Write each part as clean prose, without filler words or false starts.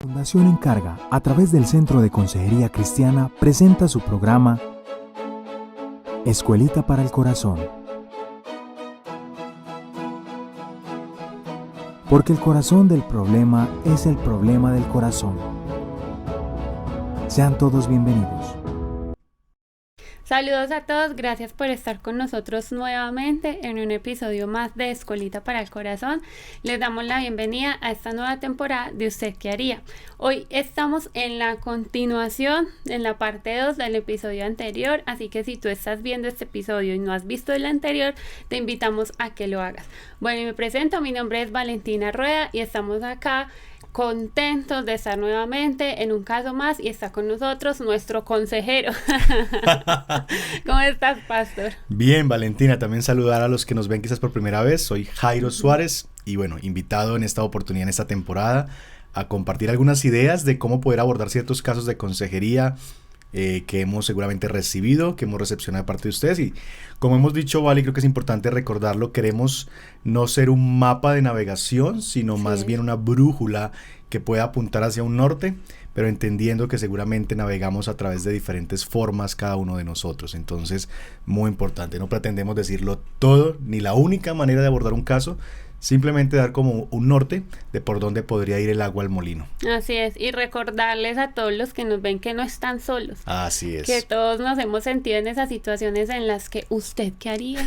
Fundación Encarga, a través del Centro de Consejería Cristiana, presenta su programa Escuelita para el Corazón. Porque el corazón del problema es el problema del corazón. Sean todos bienvenidos. Saludos a todos, gracias por estar con nosotros nuevamente en un episodio más de Escuelita para el Corazón. Les damos la bienvenida a esta nueva temporada de ¿Usted qué haría? Hoy estamos en la continuación, en la parte 2 del episodio anterior, así que si tú estás viendo este episodio y no has visto el anterior, te invitamos a que lo hagas. Bueno, y me presento, mi nombre es Valentina Rueda y estamos acá contentos de estar nuevamente en un caso más y está con nosotros nuestro consejero. ¿Cómo estás, pastor? Bien, Valentina, también saludar a los que nos ven quizás por primera vez. Soy Jairo Suárez y bueno, invitado en esta oportunidad, en esta temporada, a compartir algunas ideas de cómo poder abordar ciertos casos de consejería que hemos seguramente recibido, que hemos recepcionado de parte de ustedes. Y como hemos dicho, Vale, creo que es importante recordarlo, queremos no ser un mapa de navegación, sino más bien una brújula que pueda apuntar hacia un norte, pero entendiendo que seguramente navegamos a través de diferentes formas cada uno de nosotros. Entonces, muy importante, no pretendemos decirlo todo, ni la única manera de abordar un caso, simplemente dar como un norte de por dónde podría ir el agua al molino. Así es, y recordarles a todos los que nos ven que no están solos. Así es. Que todos nos hemos sentido en esas situaciones en las que ¿usted qué haría?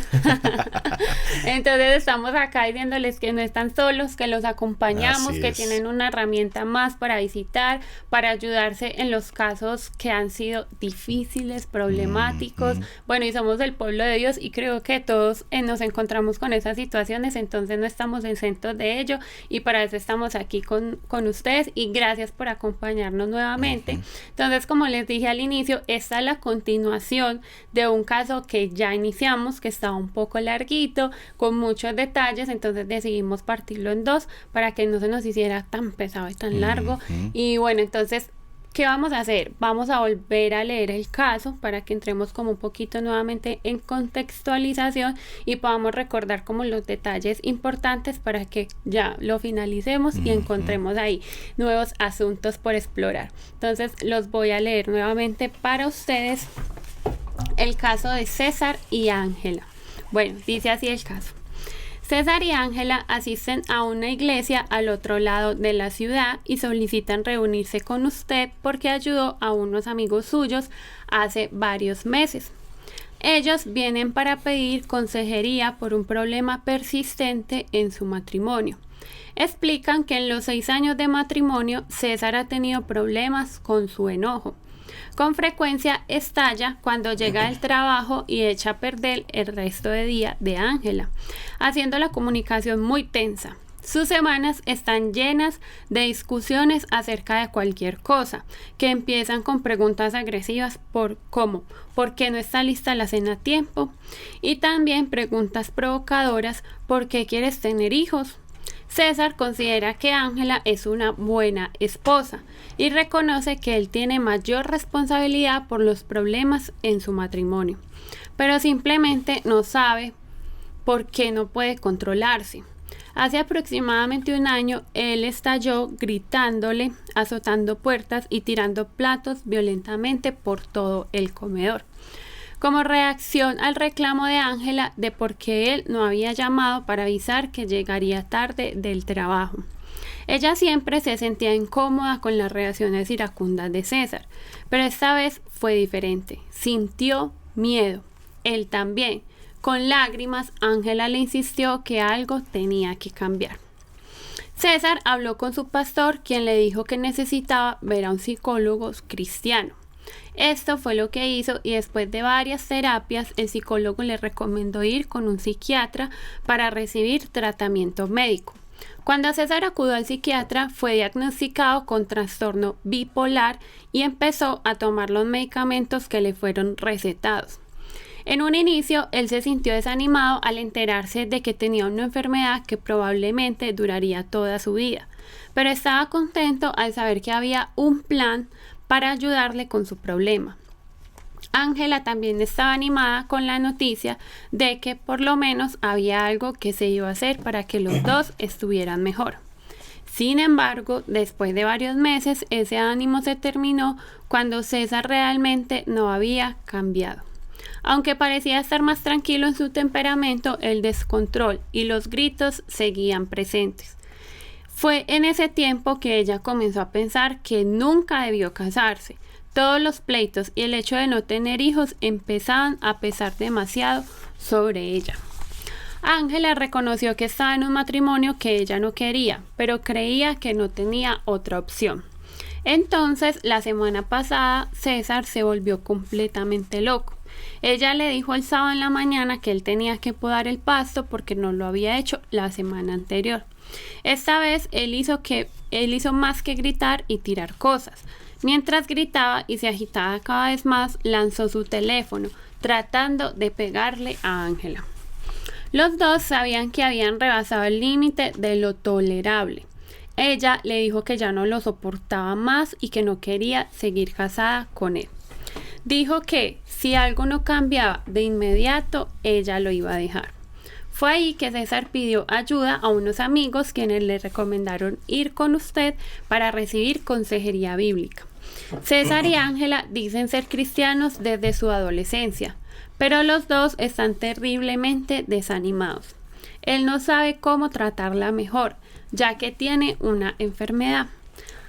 Entonces estamos acá diciéndoles que no están solos, que los acompañamos, que tienen una herramienta más para visitar, para ayudarse en los casos que han sido difíciles, problemáticos. Bueno, y somos el pueblo de Dios y creo que todos nos encontramos con esas situaciones, entonces no estamos exentos de ello y para eso estamos aquí con ustedes y gracias por acompañarnos nuevamente. Entonces, como les dije al inicio, esta es la continuación de un caso que ya iniciamos, que estaba un poco larguito, con muchos detalles, entonces decidimos partirlo en dos para que no se nos hiciera tan pesado y tan largo. Y bueno, entonces, ¿qué vamos a hacer? Vamos a volver a leer el caso para que entremos como un poquito nuevamente en contextualización y podamos recordar como los detalles importantes para que ya lo finalicemos y encontremos ahí nuevos asuntos por explorar. Entonces los voy a leer nuevamente para ustedes el caso de César y Ángela. Bueno, dice así el caso. César y Ángela asisten a una iglesia al otro lado de la ciudad y solicitan reunirse con usted porque ayudó a unos amigos suyos hace varios meses. Ellos vienen para pedir consejería por un problema persistente en su matrimonio. Explican que en los 6 años de matrimonio César ha tenido problemas con su enojo. Con frecuencia estalla cuando llega del trabajo y echa a perder el resto de día de Ángela, haciendo la comunicación muy tensa. Sus semanas están llenas de discusiones acerca de cualquier cosa, que empiezan con preguntas agresivas como ¿por qué no está lista la cena a tiempo? Y también preguntas provocadoras ¿por qué quieres tener hijos? César considera que Ángela es una buena esposa y reconoce que él tiene mayor responsabilidad por los problemas en su matrimonio, pero simplemente no sabe por qué no puede controlarse. Hace aproximadamente un año, él estalló gritándole, azotando puertas y tirando platos violentamente por todo el comedor, como reacción al reclamo de Ángela de por qué él no había llamado para avisar que llegaría tarde del trabajo. Ella siempre se sentía incómoda con las reacciones iracundas de César, pero esta vez fue diferente. Sintió miedo. Él también. Con lágrimas, Ángela le insistió que algo tenía que cambiar. César habló con su pastor, quien le dijo que necesitaba ver a un psicólogo cristiano. Esto fue lo que hizo y después de varias terapias el psicólogo le recomendó ir con un psiquiatra para recibir tratamiento médico. Cuando César acudió al psiquiatra fue diagnosticado con trastorno bipolar y empezó a tomar los medicamentos que le fueron recetados. En un inicio él se sintió desanimado al enterarse de que tenía una enfermedad que probablemente duraría toda su vida, pero estaba contento al saber que había un plan para ayudarle con su problema. Ángela también estaba animada con la noticia de que por lo menos había algo que se iba a hacer para que los dos estuvieran mejor. Sin embargo, después de varios meses, ese ánimo se terminó cuando César realmente no había cambiado. Aunque parecía estar más tranquilo en su temperamento, el descontrol y los gritos seguían presentes. Fue en ese tiempo que ella comenzó a pensar que nunca debió casarse. Todos los pleitos y el hecho de no tener hijos empezaban a pesar demasiado sobre ella. Ángela reconoció que estaba en un matrimonio que ella no quería, pero creía que no tenía otra opción. Entonces, la semana pasada, César se volvió completamente loco. Ella le dijo el sábado en la mañana que él tenía que podar el pasto porque no lo había hecho la semana anterior. Esta vez él hizo más que gritar y tirar cosas. Mientras gritaba y se agitaba cada vez más, lanzó su teléfono, tratando de pegarle a Ángela. Los dos sabían que habían rebasado el límite de lo tolerable. Ella le dijo que ya no lo soportaba más y que no quería seguir casada con él. Dijo que si algo no cambiaba de inmediato, ella lo iba a dejar. Fue ahí que César pidió ayuda a unos amigos quienes le recomendaron ir con usted para recibir consejería bíblica. César y Ángela dicen ser cristianos desde su adolescencia, pero los dos están terriblemente desanimados. Él no sabe cómo tratarla mejor, ya que tiene una enfermedad.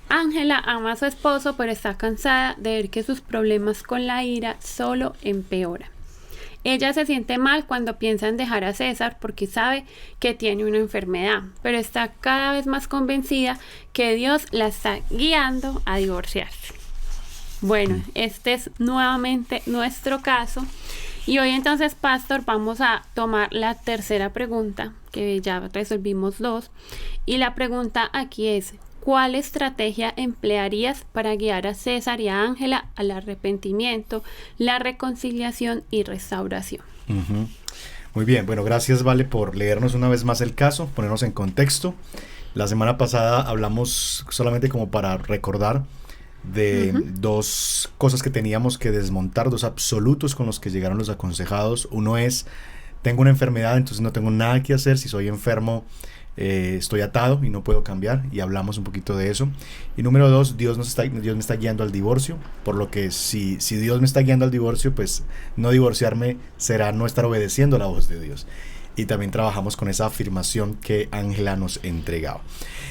Ángela ama a su esposo, pero está cansada de ver que sus problemas con la ira solo empeoran. Ella se siente mal cuando piensa en dejar a César porque sabe que tiene una enfermedad, pero está cada vez más convencida que Dios la está guiando a divorciarse. Bueno, este es nuevamente nuestro caso. Y hoy entonces, Pastor, vamos a tomar la tercera pregunta, que ya resolvimos dos. Y la pregunta aquí es, ¿cuál estrategia emplearías para guiar a César y a Ángela al arrepentimiento, la reconciliación y restauración? Muy bien, bueno, gracias Vale por leernos una vez más el caso, ponernos en contexto. La semana pasada hablamos, solamente como para recordar, de dos cosas que teníamos que desmontar, dos absolutos con los que llegaron los aconsejados. Uno es, tengo una enfermedad, entonces no tengo nada que hacer. Si soy enfermo, estoy atado y no puedo cambiar, y hablamos un poquito de eso. Y número dos, Dios me está guiando al divorcio, por lo que si Dios me está guiando al divorcio, pues no divorciarme será no estar obedeciendo la voz de Dios. Y también trabajamos con esa afirmación que Ángela nos entregaba.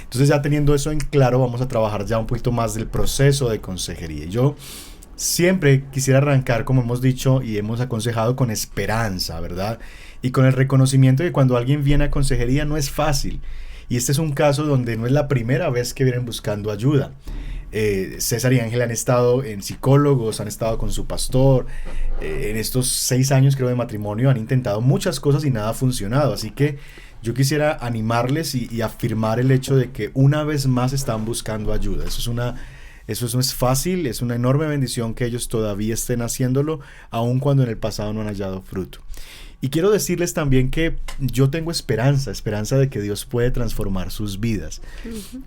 Entonces, ya teniendo eso en claro, vamos a trabajar ya un poquito más del proceso de consejería. Yo siempre quisiera arrancar, como hemos dicho y hemos aconsejado, con esperanza, ¿verdad? Y con el reconocimiento de que cuando alguien viene a consejería no es fácil. Y este es un caso donde no es la primera vez que vienen buscando ayuda. César y Ángela han estado en psicólogos, han estado con su pastor. En estos 6 años, creo, de matrimonio han intentado muchas cosas y nada ha funcionado. Así que yo quisiera animarles y afirmar el hecho de que una vez más están buscando ayuda. Eso no es fácil, es una enorme bendición que ellos todavía estén haciéndolo, aun cuando en el pasado no han hallado fruto. Y quiero decirles también que yo tengo esperanza de que Dios puede transformar sus vidas.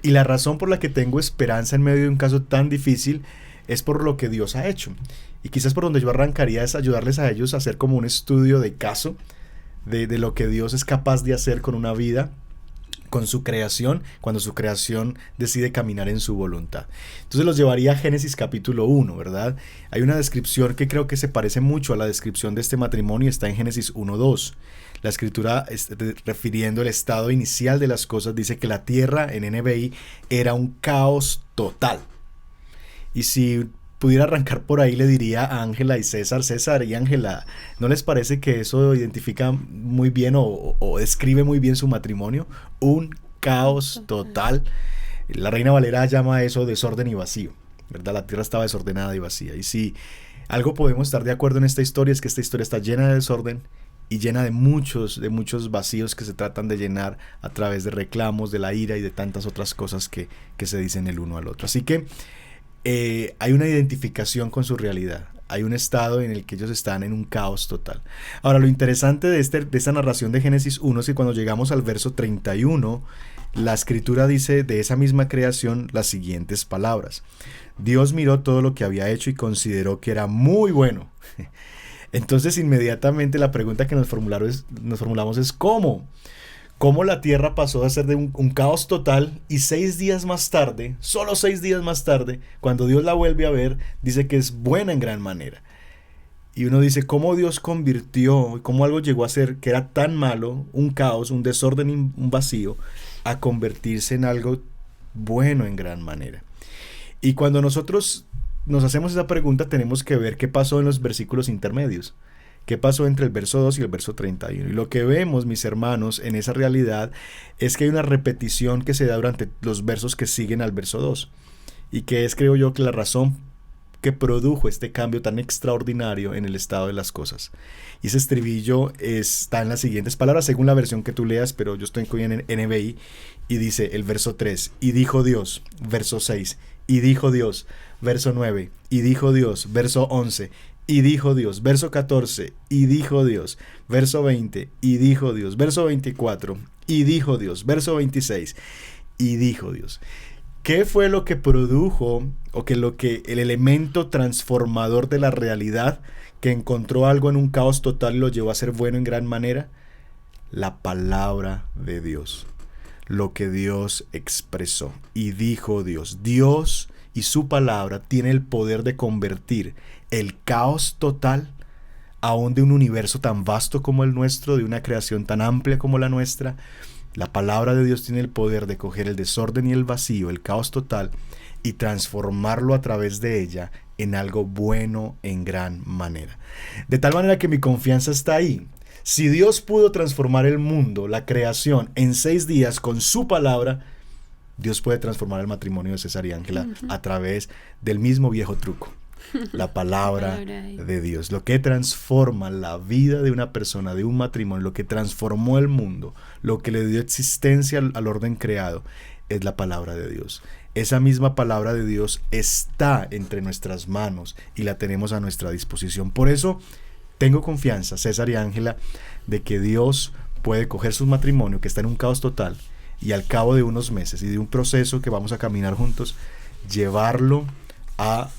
Y la razón por la que tengo esperanza en medio de un caso tan difícil es por lo que Dios ha hecho. Y quizás por donde yo arrancaría es ayudarles a ellos a hacer como un estudio de caso de lo que Dios es capaz de hacer con una vida, con su creación, cuando su creación decide caminar en su voluntad. Entonces los llevaría a Génesis capítulo 1, ¿verdad? Hay una descripción que creo que se parece mucho a la descripción de este matrimonio, está en Génesis 1:2. La escritura, refiriendo el estado inicial de las cosas, dice que la tierra en NBI era un caos total. Y si pudiera arrancar por ahí, le diría a Ángela y César y Ángela, ¿no les parece que eso identifica muy bien o describe muy bien su matrimonio? Un caos total. La Reina Valera llama eso desorden y vacío, ¿verdad? La tierra estaba desordenada y vacía. Y si algo podemos estar de acuerdo en esta historia, es que esta historia está llena de desorden y llena de muchos vacíos que se tratan de llenar a través de reclamos, de la ira y de tantas otras cosas que se dicen el uno al otro. Así que hay una identificación con su realidad. Hay un estado en el que ellos están en un caos total. Ahora, lo interesante de esta narración de Génesis 1 es que cuando llegamos al verso 31, la escritura dice de esa misma creación las siguientes palabras. Dios miró todo lo que había hecho y consideró que era muy bueno. Entonces, inmediatamente la pregunta que nos formulamos es ¿cómo? cómo la tierra pasó a ser de un caos total y 6 días más tarde, solo 6 días más tarde, cuando Dios la vuelve a ver, dice que es buena en gran manera. Y uno dice, ¿cómo Dios convirtió, cómo algo llegó a ser que era tan malo, un caos, un desorden, un vacío, a convertirse en algo bueno en gran manera? Y cuando nosotros nos hacemos esa pregunta, tenemos que ver qué pasó en los versículos intermedios. ¿Qué pasó entre el verso 2 y el verso 31? Y lo que vemos, mis hermanos, en esa realidad es que hay una repetición que se da durante los versos que siguen al verso 2. Y que es, creo yo, que la razón que produjo este cambio tan extraordinario en el estado de las cosas. Y ese estribillo está en las siguientes palabras, según la versión que tú leas, pero yo estoy en NBI, y dice el verso 3, y dijo Dios, verso 6, y dijo Dios, verso 9, y dijo Dios, verso 11, y dijo Dios, verso 14, y dijo Dios, verso 20, y dijo Dios, verso 24, y dijo Dios, verso 26, y dijo Dios. ¿Qué fue lo que produjo el elemento transformador de la realidad que encontró algo en un caos total y lo llevó a ser bueno en gran manera? La palabra de Dios, lo que Dios expresó. Y dijo Dios, Dios y su palabra tiene el poder de convertir el caos total, aún de un universo tan vasto como el nuestro, de una creación tan amplia como la nuestra. La palabra de Dios tiene el poder de coger el desorden y el vacío, el caos total, y transformarlo a través de ella en algo bueno en gran manera. De tal manera que mi confianza está ahí. Si Dios pudo transformar el mundo, la creación, en 6 días con su palabra, Dios puede transformar el matrimonio de César y Ángela a través del mismo viejo truco. La palabra de Dios, lo que transforma la vida de una persona, de un matrimonio, lo que transformó el mundo, lo que le dio existencia al orden creado, es la palabra de Dios. Esa misma palabra de Dios está entre nuestras manos y la tenemos a nuestra disposición. Por eso tengo confianza, César y Ángela, de que Dios puede coger su matrimonio, que está en un caos total, y al cabo de unos meses y de un proceso que vamos a caminar juntos, llevarlo a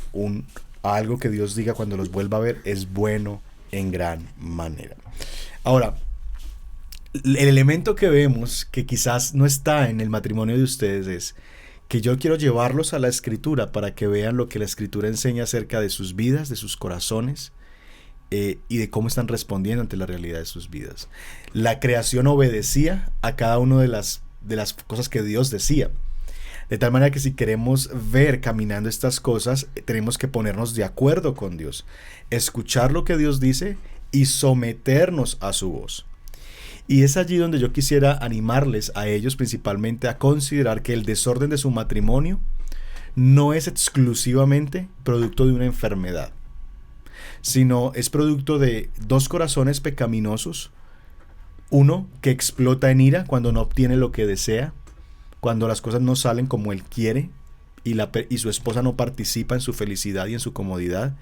algo que Dios diga cuando los vuelva a ver es bueno en gran manera. Ahora, el elemento que vemos que quizás no está en el matrimonio de ustedes es que yo quiero llevarlos a la Escritura para que vean lo que la Escritura enseña acerca de sus vidas, de sus corazones, y de cómo están respondiendo ante la realidad de sus vidas. La creación obedecía a cada una de las cosas que Dios decía. De tal manera que si queremos ver caminando estas cosas, tenemos que ponernos de acuerdo con Dios, escuchar lo que Dios dice y someternos a su voz. Y es allí donde yo quisiera animarles a ellos principalmente a considerar que el desorden de su matrimonio no es exclusivamente producto de una enfermedad, sino es producto de 2 corazones pecaminosos, uno que explota en ira cuando no obtiene lo que desea, cuando las cosas no salen como él quiere y su esposa no participa en su felicidad y en su comodidad.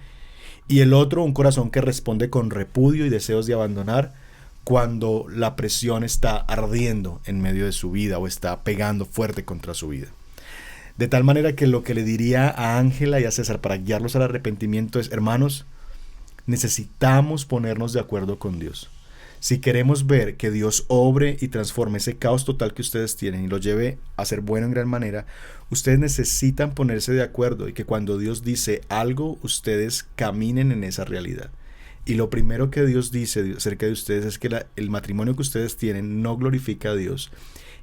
Y el otro, un corazón que responde con repudio y deseos de abandonar cuando la presión está ardiendo en medio de su vida o está pegando fuerte contra su vida. De tal manera que lo que le diría a Ángela y a César para guiarlos al arrepentimiento es: hermanos, necesitamos ponernos de acuerdo con Dios. Si queremos ver que Dios obre y transforme ese caos total que ustedes tienen y lo lleve a ser bueno en gran manera, ustedes necesitan ponerse de acuerdo y que cuando Dios dice algo, ustedes caminen en esa realidad. Y lo primero que Dios dice acerca de ustedes es que el matrimonio que ustedes tienen no glorifica a Dios.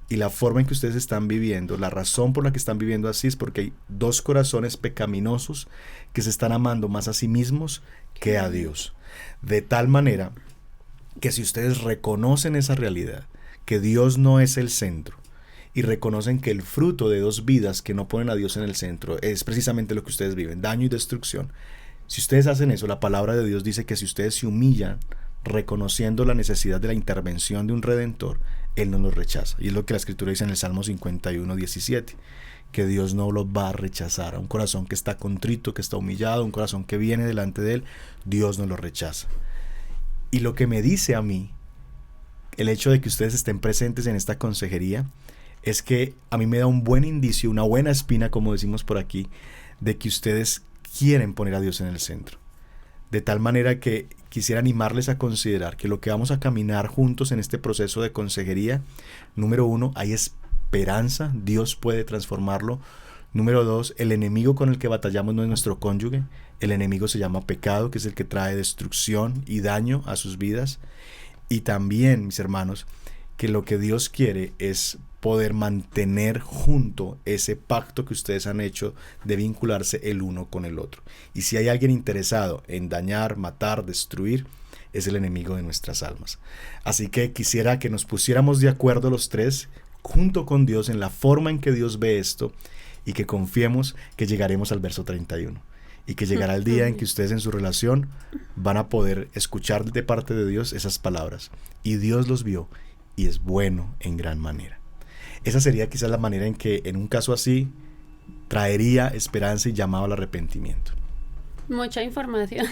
Y la forma en que ustedes están viviendo, la razón por la que están viviendo así es porque hay 2 corazones pecaminosos que se están amando más a sí mismos que a Dios. De tal manera que si ustedes reconocen esa realidad, que Dios no es el centro, y reconocen que el fruto de 2 vidas que no ponen a Dios en el centro es precisamente lo que ustedes viven, daño y destrucción. Si ustedes hacen eso, la palabra de Dios dice que si ustedes se humillan reconociendo la necesidad de la intervención de un Redentor, Él no los rechaza. Y es lo que la Escritura dice en el Salmo 51, 17, que Dios no los va a rechazar. A un corazón que está contrito, que está humillado, un corazón que viene delante de Él, Dios no lo rechaza. Y lo que me dice a mí, el hecho de que ustedes estén presentes en esta consejería, es que a mí me da un buen indicio, una buena espina, como decimos por aquí, de que ustedes quieren poner a Dios en el centro. de tal manera que quisiera animarles a considerar que lo que vamos a caminar juntos en este proceso de consejería, número 1, hay esperanza, Dios puede transformarlo. Número 2, el enemigo con el que batallamos no es nuestro cónyuge, el enemigo se llama pecado, que es el que trae destrucción y daño a sus vidas. Y también, mis hermanos, que lo que Dios quiere es poder mantener junto ese pacto que ustedes han hecho de vincularse el uno con el otro. Y si hay alguien interesado en dañar, matar, destruir, es el enemigo de nuestras almas. Así que quisiera que nos pusiéramos de acuerdo los tres, junto con Dios, en la forma en que Dios ve esto, y que confiemos que llegaremos al verso 31. Y que llegará el día en que ustedes en su relación van a poder escuchar de parte de Dios esas palabras. Y Dios los vio y es bueno en gran manera. Esa sería quizás la manera en que en un caso así traería esperanza y llamado al arrepentimiento. Mucha información.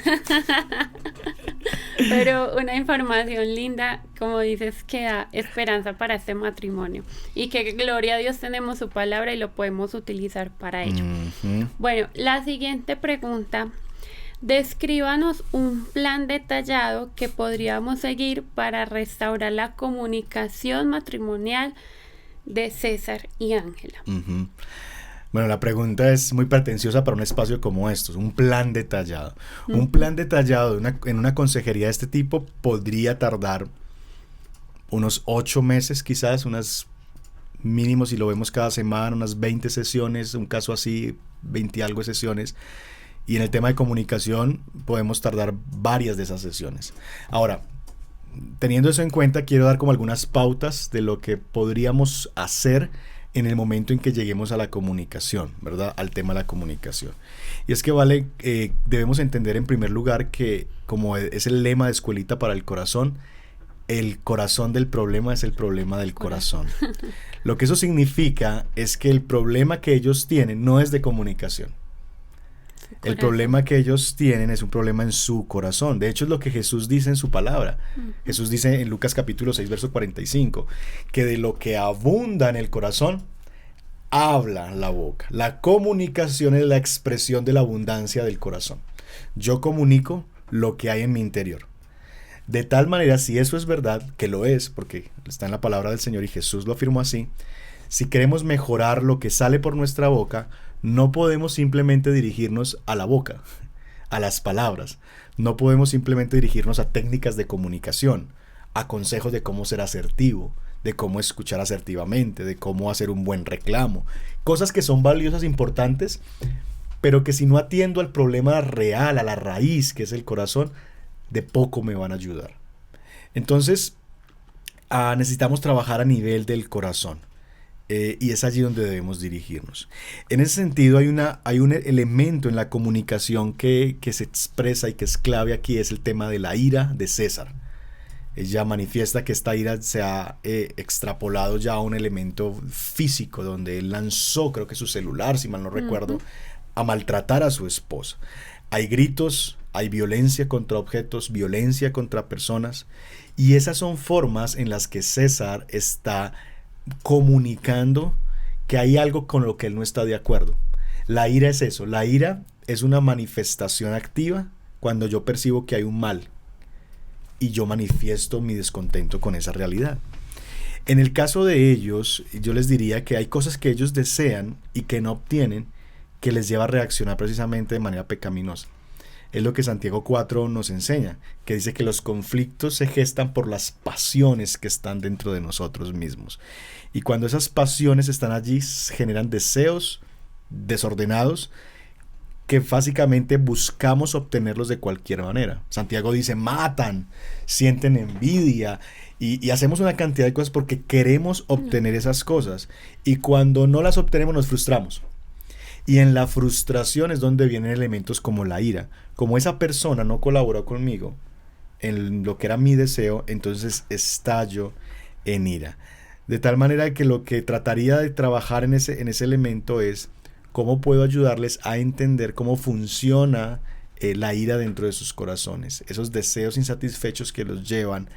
Pero una información linda, como dices, que da esperanza para este matrimonio. Y que gloria a Dios tenemos su palabra y lo podemos utilizar para ello. Bueno, la siguiente pregunta. Descríbanos un plan detallado que podríamos seguir para restaurar la comunicación matrimonial de César y Ángela. Bueno, la pregunta es muy pretenciosa para un espacio como estos, un plan detallado. Un plan detallado en una consejería de este tipo podría tardar unos 8 meses quizás, unas mínimo si lo vemos cada semana, unas 20 sesiones, un caso así, 20 y algo de sesiones. Y en el tema de comunicación podemos tardar varias de esas sesiones. Ahora, teniendo eso en cuenta, quiero dar como algunas pautas de lo que podríamos hacer en el momento en que lleguemos a la comunicación, ¿verdad? Al tema de la comunicación. Y es que debemos entender en primer lugar que, como es el lema de Escuelita para el Corazón del problema es el problema del corazón. Lo que eso significa es que el problema que ellos tienen no es de comunicación. El problema que ellos tienen es un problema en su corazón. De hecho, es lo que Jesús dice en su palabra. Jesús dice en Lucas capítulo 6, verso 45, que de lo que abunda en el corazón, habla la boca. La comunicación es la expresión de la abundancia del corazón. Yo comunico lo que hay en mi interior. De tal manera, si eso es verdad, que lo es, porque está en la palabra del Señor y Jesús lo afirmó así, si queremos mejorar lo que sale por nuestra boca, no podemos simplemente dirigirnos a la boca, a las palabras. No podemos simplemente dirigirnos a técnicas de comunicación, a consejos de cómo ser asertivo, de cómo escuchar asertivamente, de cómo hacer un buen reclamo. Cosas que son valiosas, importantes, pero que si no atiendo al problema real, a la raíz, que es el corazón, de poco me van a ayudar. Entonces, necesitamos trabajar a nivel del corazón. Y es allí donde debemos dirigirnos. En ese sentido, hay un elemento en la comunicación que se expresa y que es clave aquí, es el tema de la ira de César. Ella manifiesta que esta ira se ha extrapolado ya a un elemento físico, donde él lanzó, creo que su celular, si mal no recuerdo, a maltratar a su esposa. Hay gritos, hay violencia contra objetos, violencia contra personas, y esas son formas en las que César está comunicando que hay algo con lo que él no está de acuerdo. La ira es eso, la ira es una manifestación activa cuando yo percibo que hay un mal y yo manifiesto mi descontento con esa realidad. En el caso de ellos, yo les diría que hay cosas que ellos desean y que no obtienen, que les lleva a reaccionar precisamente de manera pecaminosa. Es lo que Santiago 4 nos enseña, que dice que los conflictos se gestan por las pasiones que están dentro de nosotros mismos. Y cuando esas pasiones están allí, generan deseos desordenados que básicamente buscamos obtenerlos de cualquier manera. Santiago dice, matan, sienten envidia y hacemos una cantidad de cosas porque queremos obtener esas cosas. Y cuando no las obtenemos nos frustramos. Y en la frustración es donde vienen elementos como la ira. Como esa persona no colaboró conmigo en lo que era mi deseo, entonces estallo en ira. De tal manera que lo que trataría de trabajar en ese elemento es cómo puedo ayudarles a entender cómo funciona la ira dentro de sus corazones. Esos deseos insatisfechos que los llevan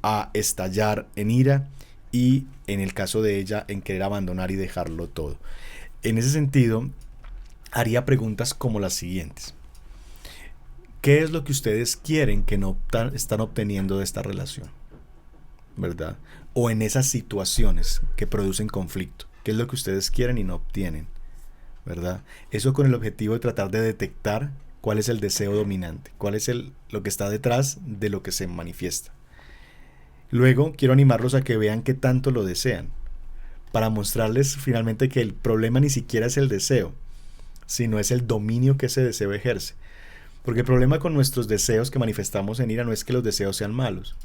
a estallar en ira y, en el caso de ella, en querer abandonar y dejarlo todo. En ese sentido, haría preguntas como las siguientes. ¿qué es lo que ustedes quieren que no están obteniendo de esta relación? ¿Verdad? O en esas situaciones que producen conflicto. ¿Qué es lo que ustedes quieren y no obtienen? ¿Verdad? Eso con el objetivo de tratar de detectar cuál es el deseo dominante, cuál es lo que está detrás de lo que se manifiesta. Luego quiero animarlos a que vean qué tanto lo desean, para mostrarles finalmente que el problema ni siquiera es el deseo, sino es el dominio que ese deseo ejerce. Porque el problema con nuestros deseos que manifestamos en ira no es que los deseos sean malos.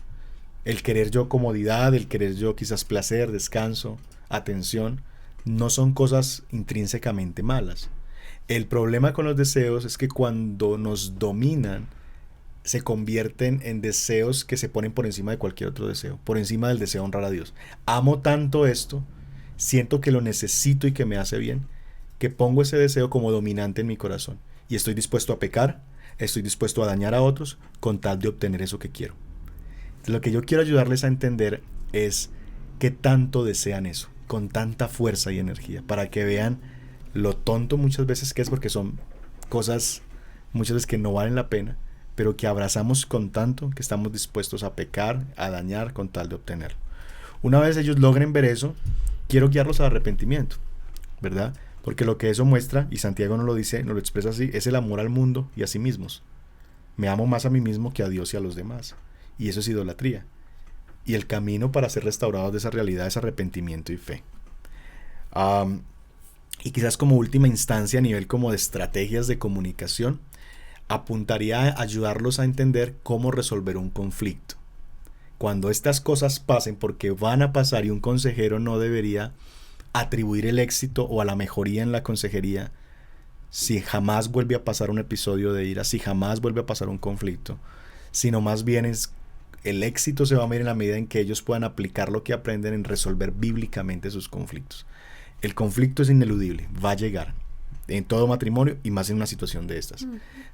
El querer yo comodidad, el querer yo quizás placer, descanso, atención, no son cosas intrínsecamente malas. El problema con los deseos es que cuando nos dominan, se convierten en deseos que se ponen por encima de cualquier otro deseo, por encima del deseo de honrar a Dios. Amo tanto esto, siento que lo necesito y que me hace bien, que pongo ese deseo como dominante en mi corazón. Y estoy dispuesto a pecar, estoy dispuesto a dañar a otros con tal de obtener eso que quiero. Entonces, lo que yo quiero ayudarles a entender es qué tanto desean eso, con tanta fuerza y energía, para que vean lo tonto muchas veces que es, porque son cosas muchas veces que no valen la pena, pero que abrazamos con tanto que estamos dispuestos a pecar, a dañar con tal de obtenerlo. Una vez ellos logren ver eso, quiero guiarlos al arrepentimiento, ¿verdad? Porque lo que eso muestra, y Santiago nos lo dice, nos lo expresa así, es el amor al mundo y a sí mismos. Me amo más a mí mismo que a Dios y a los demás. Y eso es idolatría. Y el camino para ser restaurados de esa realidad es arrepentimiento y fe. Y quizás como última instancia a nivel como de estrategias de comunicación, apuntaría a ayudarlos a entender cómo resolver un conflicto. Cuando estas cosas pasen, porque van a pasar, y un consejero no debería atribuir el éxito o a la mejoría en la consejería si jamás vuelve a pasar un episodio de ira, si jamás vuelve a pasar un conflicto, sino más bien el éxito se va a medir en la medida en que ellos puedan aplicar lo que aprenden en resolver bíblicamente sus conflictos. El conflicto es ineludible, va a llegar en todo matrimonio y más en una situación de estas.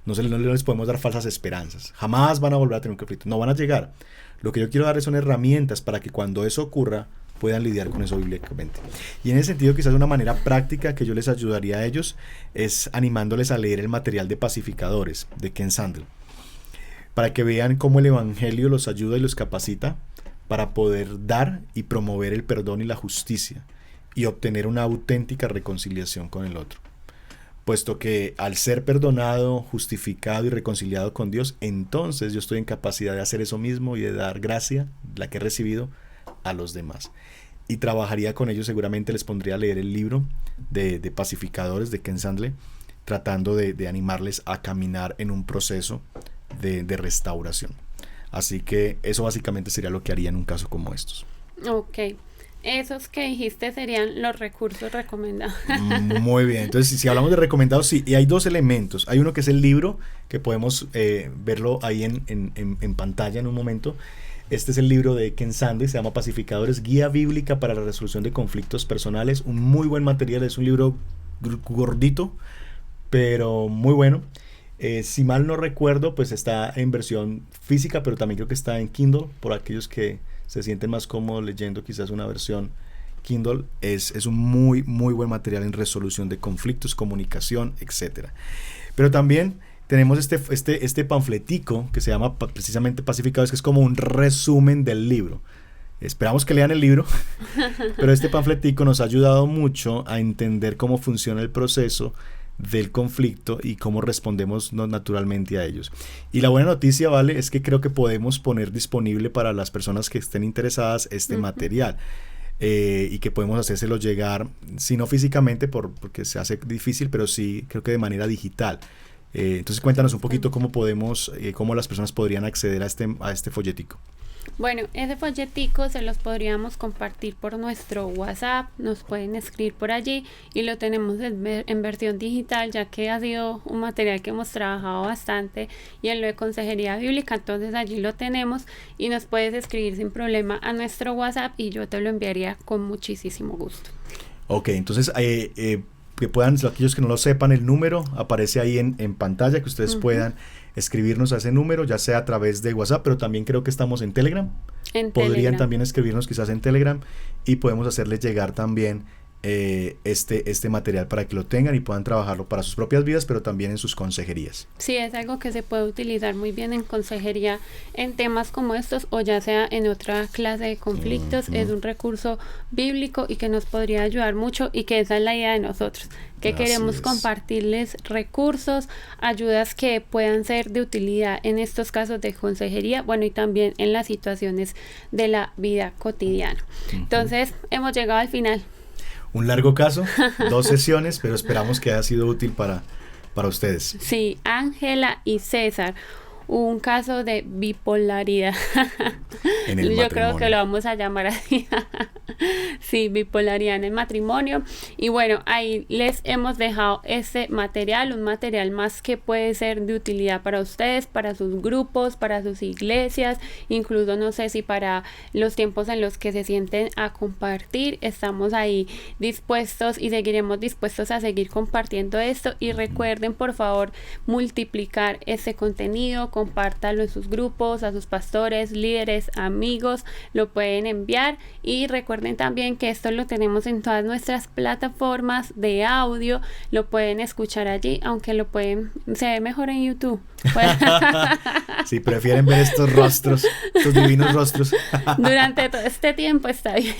No les podemos dar falsas esperanzas. Jamás van a volver a tener un conflicto. No van a llegar. Lo que yo quiero darles son herramientas para que cuando eso ocurra puedan lidiar con eso bíblicamente. Y en ese sentido, quizás una manera práctica que yo les ayudaría a ellos es animándoles a leer el material de Pacificadores de Ken Sandel, para que vean cómo el Evangelio los ayuda y los capacita para poder dar y promover el perdón y la justicia y obtener una auténtica reconciliación con el otro. Puesto que al ser perdonado, justificado y reconciliado con Dios, entonces yo estoy en capacidad de hacer eso mismo y de dar gracia, la que he recibido, a los demás. Y trabajaría con ellos, seguramente les pondría a leer el libro de Pacificadores de Ken Sandel, tratando de animarles a caminar en un proceso de restauración. Así que eso básicamente sería lo que haría en un caso como estos. Ok. Esos que dijiste serían los recursos recomendados. Muy bien, entonces si hablamos de recomendados, sí, y hay dos elementos. Hay uno que es el libro, que podemos verlo ahí en pantalla en un momento. Este es el libro de Ken Sandel, se llama Pacificadores, Guía Bíblica para la Resolución de Conflictos Personales. Un muy buen material, es un libro gordito, pero muy bueno. Si mal no recuerdo, pues está en versión física, pero también creo que está en Kindle, por aquellos que se sienten más cómodos leyendo quizás una versión Kindle. Es un muy buen material en resolución de conflictos, comunicación, etc. Pero también tenemos este panfletico que se llama precisamente Pacificadores, que es como un resumen del libro. Esperamos que lean el libro, pero este panfletico nos ha ayudado mucho a entender cómo funciona el proceso del conflicto y cómo respondemos naturalmente a ellos. Y la buena noticia, ¿vale?, es que creo que podemos poner disponible para las personas que estén interesadas este material, y que podemos hacérselo llegar, si no físicamente porque se hace difícil, pero sí creo que de manera digital. Entonces cuéntanos un poquito cómo las personas podrían acceder a este folletico. Bueno, ese folletico se los podríamos compartir por nuestro WhatsApp, nos pueden escribir por allí y lo tenemos en versión digital, ya que ha sido un material que hemos trabajado bastante y en lo de consejería bíblica, entonces allí lo tenemos y nos puedes escribir sin problema a nuestro WhatsApp y yo te lo enviaría con muchísimo gusto. Ok, entonces que puedan, aquellos que no lo sepan, el número aparece ahí en pantalla, que ustedes puedan escribirnos a ese número, ya sea a través de WhatsApp, pero también creo que estamos en Telegram. Podrían también escribirnos quizás en Telegram y podemos hacerles llegar también este material para que lo tengan y puedan trabajarlo para sus propias vidas, pero también en sus consejerías. Sí, es algo que se puede utilizar muy bien en consejería en temas como estos o ya sea en otra clase de conflictos. Es un recurso bíblico y que nos podría ayudar mucho y que esa es la idea de nosotros, que queremos compartirles recursos, ayudas que puedan ser de utilidad en estos casos de consejería, bueno, y también en las situaciones de la vida cotidiana. Entonces, hemos llegado al final. Un largo caso, 2 sesiones, pero esperamos que haya sido útil para ustedes. Sí, Ángela y César, un caso de bipolaridad. En el Yo creo que lo vamos a llamar así. Sí, bipolaridad en el matrimonio. Y bueno, ahí les hemos dejado este material, un material más que puede ser de utilidad para ustedes, para sus grupos, para sus iglesias, incluso no sé si para los tiempos en los que se sienten a compartir. Estamos ahí dispuestos y seguiremos dispuestos a seguir compartiendo esto. Y recuerden, por favor, multiplicar este contenido, compártalo en sus grupos, a sus pastores, líderes, amigos, lo pueden enviar. Y recuerden también que esto lo tenemos en todas nuestras plataformas de audio, lo pueden escuchar allí, aunque se ve mejor en YouTube. Si prefieren ver estos rostros, estos divinos rostros. Durante todo este tiempo está bien.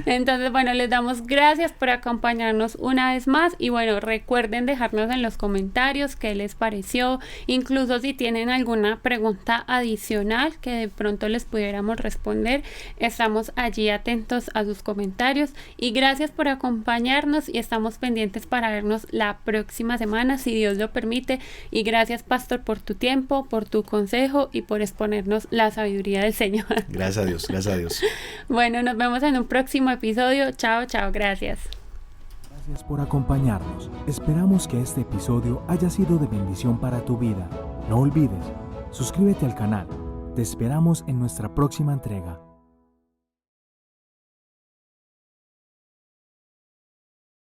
Entonces, bueno, les damos gracias por acompañarnos una vez más y bueno, recuerden dejarnos en los comentarios qué les pareció, incluso si tienen alguna pregunta adicional que de pronto les pudiéramos responder, estamos allí atentos a sus comentarios y gracias por acompañarnos y estamos pendientes para vernos la próxima semana si Dios lo permite. Y gracias, pastor, por tu tiempo, por tu consejo y por exponernos la sabiduría del Señor. Gracias a Dios, gracias a Dios. Bueno, nos vemos en un próximo episodio. Chao, chao, gracias. Gracias por acompañarnos. Esperamos que este episodio haya sido de bendición para tu vida. No olvides, suscríbete al canal. Te esperamos en nuestra próxima entrega.